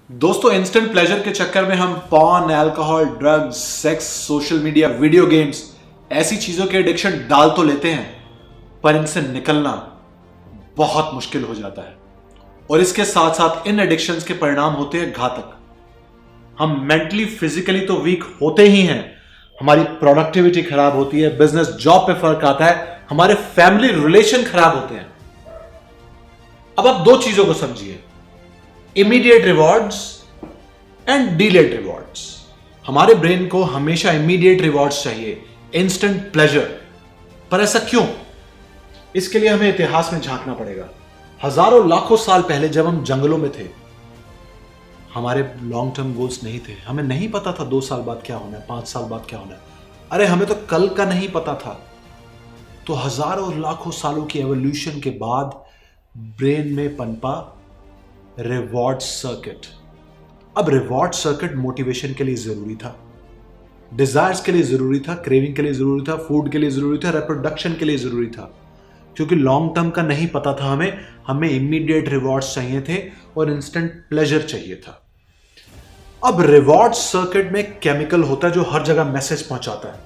दोस्तों, instant pleasure के चक्कर में हम porn, alcohol, drugs, sex, social media, video games ऐसी चीजों के एडिक्शन डाल तो लेते हैं, पर इनसे निकलना बहुत मुश्किल हो जाता है। और इसके साथ साथ इन एडिक्शंस के परिणाम होते हैं घातक। हम मेंटली फिजिकली तो वीक होते ही हैं, हमारी प्रोडक्टिविटी खराब होती है, बिजनेस जॉब पे फर्क आता है, हमारे फैमिली रिलेशन खराब होते हैं। अब आप दो चीजों को समझिए, immediate rewards and delayed rewards. हमारे ब्रेन को हमेशा इमीडिएट रिवॉर्ड्स चाहिए, इंस्टेंट प्लेजर। पर ऐसा क्यों? इसके लिए हमें इतिहास में झांकना पड़ेगा। हजारों लाखों साल पहले जब हम जंगलों में थे, हमारे लॉन्ग टर्म गोल्स नहीं थे। हमें नहीं पता था 2 साल बाद क्या होना है, 5 साल बाद क्या होना है। अरे हमें तो कल का नहीं पता था। तो हजारों लाखों सालों की एवोल्यूशन के बाद ब्रेन में पनपा रिवॉर्ड सर्किट। अब रिवॉर्ड सर्किट मोटिवेशन के लिए जरूरी था, डिजायर्स के लिए जरूरी था, क्रेविंग के लिए जरूरी था, फूड के लिए जरूरी था, रिप्रोडक्शन के लिए जरूरी था। क्योंकि लॉन्ग टर्म का नहीं पता था हमें इमीडिएट रिवॉर्ड्स चाहिए थे और इंस्टेंट प्लेजर चाहिए था। अब रिवॉर्ड सर्किट में केमिकल होता है जो हर जगह मैसेज पहुंचाता है,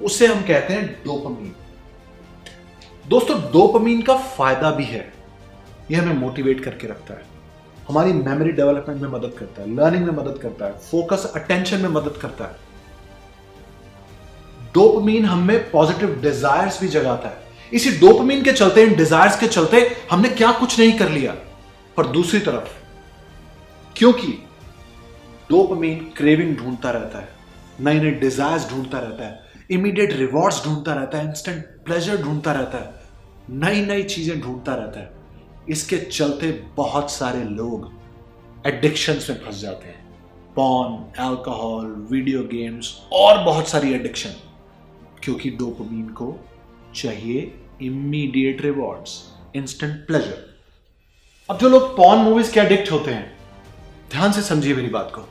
उसे हम कहते हैं डोपामीन। दोस्तों, डोपामीन का फायदा भी है, यह हमें मोटिवेट करके रखता है, हमारी मेमोरी डेवलपमेंट में मदद करता है, लर्निंग में मदद करता है, फोकस अटेंशन में मदद करता है। डोपामीन हमें पॉजिटिव डिजायर्स भी जगाता है। इसी डोपामीन के चलते, इन डिजायर्स के चलते हमने क्या कुछ नहीं कर लिया। पर दूसरी तरफ, क्योंकि डोपामीन क्रेविंग ढूंढता रहता है, नए नए डिजायर्स ढूंढता रहता है, इमीडिएट रिवॉर्ड्स ढूंढता रहता है, इंस्टेंट प्लेजर ढूंढता रहता है, नई नई चीजें ढूंढता रहता है। इसके चलते बहुत सारे लोग एडिक्शंस में फंस जाते हैं, पॉर्न, अल्कोहल, वीडियो गेम्स और बहुत सारी एडिक्शन, क्योंकि डोपामीन को चाहिए इमीडिएट रिवॉर्ड्स, इंस्टेंट प्लेजर। अब जो लोग पॉर्न मूवीज के एडिक्ट होते हैं, ध्यान से समझिए मेरी बात को,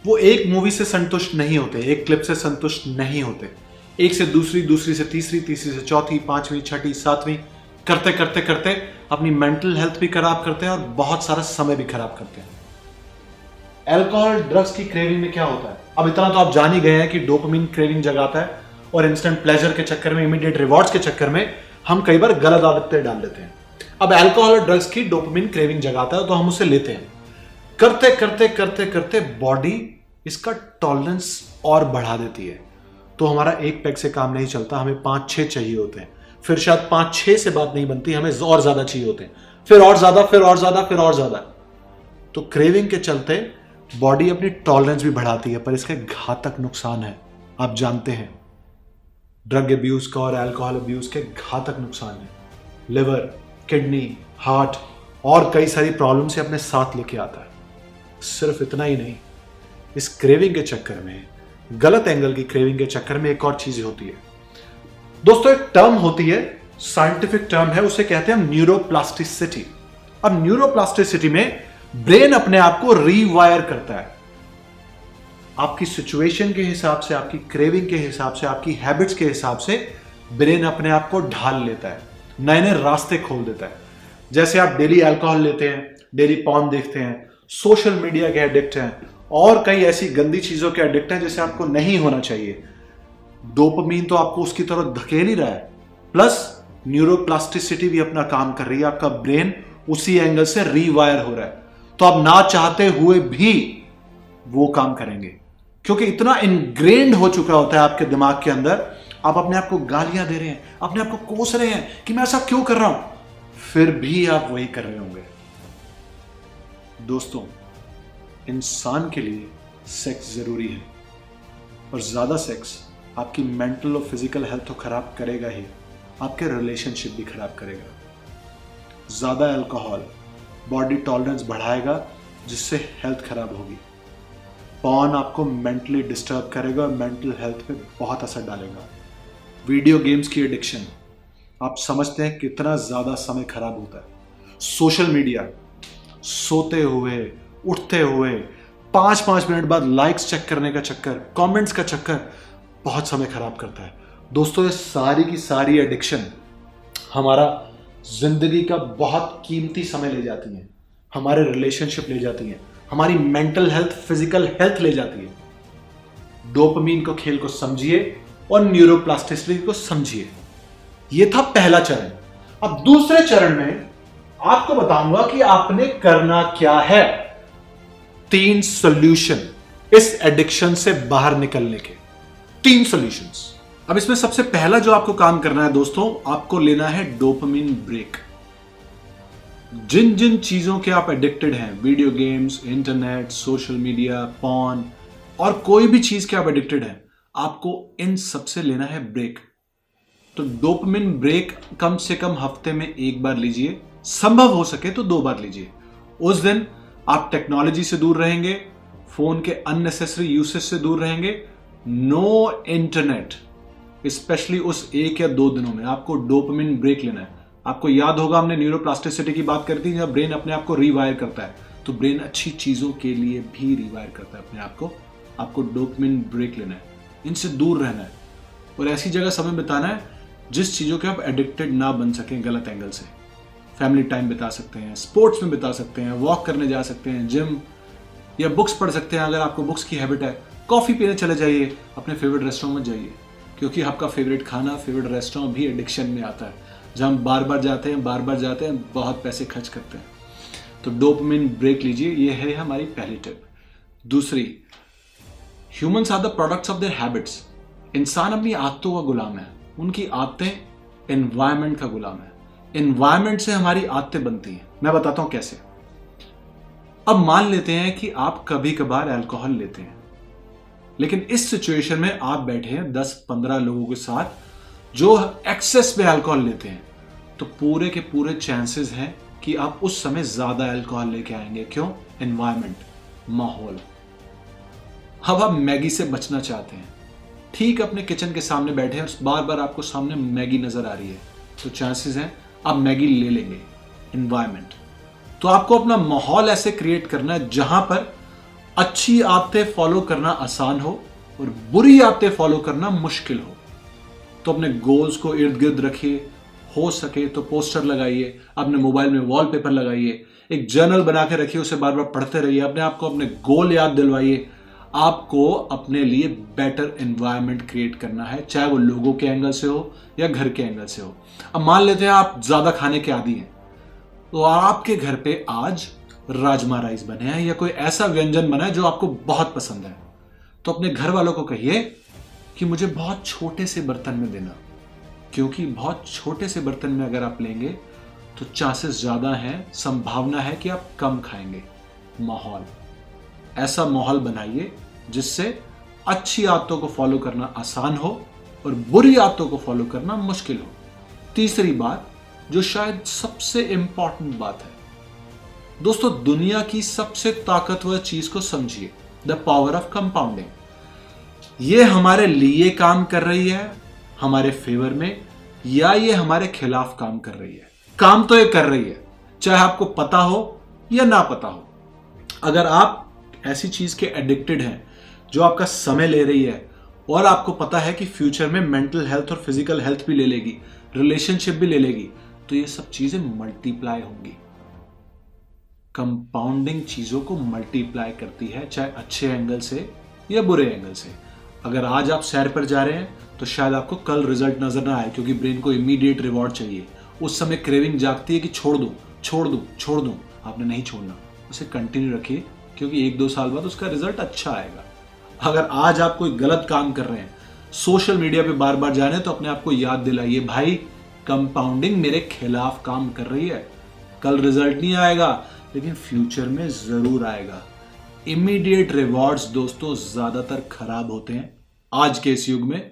वो एक मूवी से संतुष्ट नहीं होते, एक क्लिप से संतुष्ट नहीं होते, एक से दूसरी, दूसरी से तीसरी, तीसरी से चौथी, पांचवी, छठी, सातवीं करते करते करते अपनी मेंटल हेल्थ भी खराब करते हैं और बहुत सारा समय भी खराब करते हैं। अल्कोहल, ड्रग्स की क्रेविंग में क्या होता है? अब इतना तो आप जान ही गए हैं कि डोपामीन क्रेविंग जगाता है और इंस्टेंट प्लेजर के चक्कर में, इमीडिएट रिवॉर्ड्स के चक्कर में हम कई बार गलत आदतें डाल लेते हैं। अब अल्कोहल और ड्रग्स की डोपामीन क्रेविंग जगाता है तो हम उसे लेते हैं। करते करते करते करते बॉडी इसका टॉलरेंस और बढ़ा देती है, तो हमारा एक पैक से काम नहीं चलता, हमें 5-6 चाहिए होते हैं। फिर शायद 5-6 से बात नहीं बनती, हमें और ज्यादा चाहिए होते हैं, फिर और ज्यादा, फिर और ज्यादा, फिर और ज्यादा। तो क्रेविंग के चलते बॉडी अपनी टॉलरेंस भी बढ़ाती है, पर इसके घातक नुकसान है। आप जानते हैं, ड्रग अब्यूज का और अल्कोहल अब्यूज के घातक नुकसान है। लिवर, किडनी, हार्ट और कई सारी प्रॉब्लम से अपने साथ लेके आता है। सिर्फ इतना ही नहीं, इस क्रेविंग के चक्कर में, गलत एंगल की क्रेविंग के चक्कर में एक और चीज होती है। दोस्तों, एक टर्म होती है, साइंटिफिक टर्म है, उसे कहते हैं न्यूरोप्लास्टिसिटी। अब न्यूरोप्लास्टिसिटी में ब्रेन अपने आप को रीवायर करता है। आपकी सिचुएशन के हिसाब से, आपकी क्रेविंग के हिसाब से, आपकी हैबिट्स के हिसाब से ब्रेन अपने आप को ढाल लेता है, नए नए रास्ते खोल देता है। जैसे आप डेली अल्कोहल लेते हैं, डेली पॉर्न देखते हैं, सोशल मीडिया के एडिक्ट हैं और कई ऐसी गंदी चीजों के एडिक्ट हैं जिसे आपको नहीं होना चाहिए। डोपामीन तो आपको उसकी तरफ धकेल ही रहा है, प्लस न्यूरोप्लास्टिसिटी भी अपना काम कर रही है, आपका ब्रेन उसी एंगल से रीवायर हो रहा है। तो आप ना चाहते हुए भी वो काम करेंगे, क्योंकि इतना इनग्रेन्ड हो चुका होता है आपके दिमाग के अंदर। आप अपने आप को गालियां दे रहे हैं, अपने आप को कोस रहे हैं कि मैं ऐसा क्यों कर रहा हूं, फिर भी आप वही कर रहे होंगे। दोस्तों, इंसान के लिए सेक्स जरूरी है, और ज्यादा सेक्स आपकी मेंटल और फिजिकल हेल्थ तो खराब करेगा ही, आपके रिलेशनशिप भी खराब करेगा। ज्यादा अल्कोहल बॉडी टॉलरेंस बढ़ाएगा, जिससे हेल्थ खराब होगी। पॉर्न आपको मेंटली डिस्टर्ब करेगा और मेंटल हेल्थ पे बहुत असर डालेगा। वीडियो गेम्स की एडिक्शन, आप समझते हैं कितना ज्यादा समय खराब होता है। सोशल मीडिया, सोते हुए, उठते हुए 5-5 मिनट बाद लाइक्स चेक करने का चक्कर, कमेंट्स का चक्कर बहुत समय खराब करता है। दोस्तों, ये सारी की सारी एडिक्शन हमारा जिंदगी का बहुत कीमती समय ले जाती हैं, हमारे रिलेशनशिप ले जाती हैं, हमारी मेंटल हेल्थ, फिजिकल हेल्थ ले जाती है। डोपामिन को, खेल को समझिए और न्यूरोप्लास्टिसिटी को समझिए। यह था पहला चरण। अब दूसरे चरण में आपको बताऊंगा कि आपने करना क्या है। 3 सॉल्यूशन इस एडिक्शन से बाहर निकलने के, 3 सॉल्यूशंस। अब इसमें सबसे पहला जो आपको काम करना है दोस्तों, आपको लेना है डोपामिन ब्रेक। जिन जिन चीजों के आप एडिक्टेड हैं, video games, internet, social media, porn और कोई भी चीज के आप एडिक्टेड हैं, आपको इन सबसे लेना है ब्रेक। तो डोपामिन ब्रेक कम से कम हफ्ते में 1 बार लीजिए, संभव हो सके तो 2 बार लीजिए। उस दिन आप टेक्नोलॉजी से दूर रहेंगे, फोन के अननेसेसरी यूसेज से दूर रहेंगे, नो इंटरनेट। स्पेशली उस 1 या 2 दिनों में आपको डोपामिन ब्रेक लेना है। आपको याद होगा हमने न्यूरोप्लास्टिसिटी की बात करती है, जब ब्रेन अपने आप को रिवायर करता है, तो ब्रेन अच्छी चीजों के लिए भी रिवायर करता है अपने आप को। आपको डोपामिन ब्रेक लेना है, इनसे दूर रहना है और ऐसी जगह समय बिताना है जिस चीजों के आप एडिक्टेड ना बन सकें गलत एंगल से। फैमिली टाइम बिता सकते हैं, स्पोर्ट्स में बिता सकते हैं, वॉक करने जा सकते हैं, जिम, या बुक्स पढ़ सकते हैं। अगर आपको बुक्स की हैबिट है, कॉफी पीने चले जाइए, अपने फेवरेट रेस्टोरेंट में जाइए, क्योंकि आपका फेवरेट खाना, फेवरेट रेस्टोरेंट भी एडिक्शन में आता है, जहां हम बार बार जाते हैं, बहुत पैसे खर्च करते हैं। तो डोपामिन ब्रेक लीजिए, ये है हमारी पहली टिप। दूसरी, humans are the products of their habits. इंसान अपनी आदतों का गुलाम है। उनकी आदतें एनवायरनमेंट का गुलाम है। एनवायरनमेंट से हमारी आदतें बनती हैं। मैं बताता हूं कैसे। अब मान लेते हैं कि आप कभी कभार अल्कोहल लेते हैं, लेकिन इस सिचुएशन में आप बैठे हैं 10-15 लोगों के साथ जो एक्सेस में अल्कोहल लेते हैं, तो पूरे के पूरे चांसेस हैं कि आप उस समय ज्यादा अल्कोहल लेके आएंगे। क्यों? एनवायरनमेंट, माहौल। अब आप मैगी से बचना चाहते हैं, ठीक अपने किचन के सामने बैठे हैं और बार बार आपको सामने मैगी नजर आ रही है, तो चांसेस हैं आप मैगी ले लेंगे। एनवायरनमेंट। तो आपको अपना माहौल ऐसे क्रिएट करना है जहां पर अच्छी आदतें फॉलो करना आसान हो और बुरी आदतें फॉलो करना मुश्किल हो। तो अपने गोल्स को इर्द गिर्द रखिए, हो सके तो पोस्टर लगाइए, अपने मोबाइल में वॉलपेपर लगाइए, एक जर्नल बना के रखिए, उसे बार बार पढ़ते रहिए, अपने आप को अपने गोल याद दिलवाइए। आपको अपने लिए बेटर एनवायरनमेंट क्रिएट करना है, चाहे वो लोगों के एंगल से हो या घर के एंगल से हो। अब मान लेते हैं आप ज्यादा खाने के आदी हैं, तो आपके घर पे आज राजमा राइस बने हैं या कोई ऐसा व्यंजन बना है जो आपको बहुत पसंद है, तो अपने घर वालों को कहिए कि मुझे बहुत छोटे से बर्तन में देना, क्योंकि बहुत छोटे से बर्तन में अगर आप लेंगे तो चांसेस ज्यादा हैं, संभावना है कि आप कम खाएंगे। माहौल, ऐसा माहौल बनाइए जिससे अच्छी आदतों को फॉलो करना आसान हो और बुरी आदतों को फॉलो करना मुश्किल हो। तीसरी बात, जो शायद सबसे इंपॉर्टेंट बात है दोस्तों, दुनिया की सबसे ताकतवर चीज को समझिए, द पावर ऑफ कंपाउंडिंग। ये हमारे लिए काम कर रही है, हमारे फेवर में, या ये हमारे खिलाफ काम कर रही है। काम तो ये कर रही है, चाहे आपको पता हो या ना पता हो। अगर आप ऐसी चीज के एडिक्टेड हैं जो आपका समय ले रही है और आपको पता है कि फ्यूचर में मेंटल हेल्थ और फिजिकल हेल्थ भी ले लेगी, रिलेशनशिप भी ले लेगी, तो ये सब चीजें मल्टीप्लाई होंगी। कंपाउंडिंग चीजों को मल्टीप्लाई करती है, चाहे अच्छे एंगल से या बुरे एंगल से। अगर आज आप सैर पर जा रहे हैं तो शायद आपको कल रिजल्ट नजर ना आए, क्योंकि ब्रेन को इमीडिएट रिवॉर्ड चाहिए। उस समय क्रेविंग जागती है कि छोड़ दूं। आपने नहीं छोड़ना, उसे कंटिन्यू रखिए, क्योंकि 1-2 साल बाद उसका रिजल्ट अच्छा आएगा। अगर आज आप कोई गलत काम कर रहे हैं, सोशल मीडिया पे बार बार जा रहे हैं, तो अपने आप को याद दिलाइए, भाई कंपाउंडिंग मेरे खिलाफ काम कर रही है। कल रिजल्ट नहीं आएगा, लेकिन फ्यूचर में जरूर आएगा। इमीडिएट रिवॉर्ड्स दोस्तों ज्यादातर खराब होते हैं। आज के इस युग में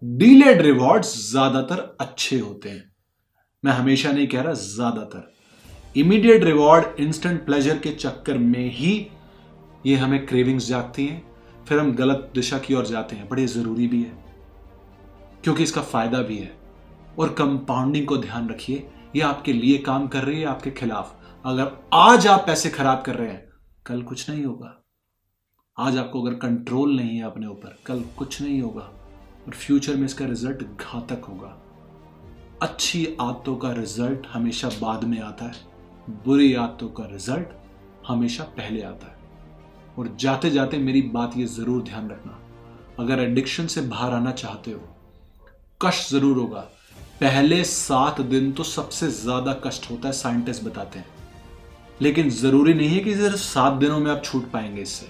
डीलेड रिवॉर्ड्स ज्यादातर अच्छे होते हैं। मैं हमेशा नहीं कह रहा, ज्यादातर। इमीडिएट रिवॉर्ड, इंस्टेंट प्लेजर के चक्कर में ही ये हमें क्रेविंग्स जागती हैं, फिर हम गलत दिशा की ओर जाते हैं। बड़े जरूरी भी है, क्योंकि इसका फायदा भी है। और कंपाउंडिंग को ध्यान रखिए, ये आपके लिए काम कर रही है, आपके खिलाफ। अगर आज आप पैसे खराब कर रहे हैं, कल कुछ नहीं होगा। आज आपको अगर कंट्रोल नहीं है अपने ऊपर, कल कुछ नहीं होगा और फ्यूचर में इसका रिजल्ट घातक होगा। अच्छी आदतों का रिजल्ट हमेशा बाद में आता है, बुरी आदतों का रिजल्ट हमेशा पहले आता है। और जाते जाते मेरी बात ये जरूर ध्यान रखना, अगर एडिक्शन से बाहर आना चाहते हो, कष्ट जरूर होगा। पहले 7 दिन तो सबसे ज्यादा कष्ट होता है, साइंटिस्ट बताते हैं। लेकिन जरूरी नहीं है कि सिर्फ 7 दिनों में आप छूट पाएंगे इससे।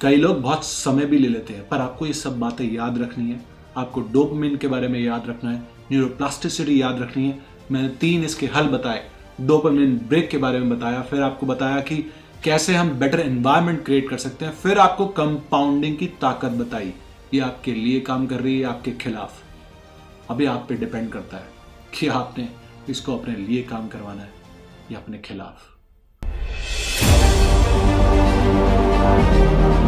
कई लोग बहुत समय भी ले लेते हैं, पर आपको ये सब बातें याद रखनी है। आपको डोपामिन के बारे में याद रखना है, न्यूरोप्लास्टिसिटी याद रखनी है। मैंने 3 इसके हल बताए, डोपामिन ब्रेक के बारे में बताया, फिर आपको बताया कि कैसे हम बेटर एनवायरनमेंट क्रिएट कर सकते हैं, फिर आपको कंपाउंडिंग की ताकत बताई। ये आपके लिए काम कर रही है, आपके खिलाफ। अभी आप पे डिपेंड करता है कि आपने इसको अपने लिए काम करवाना है या अपने खिलाफ।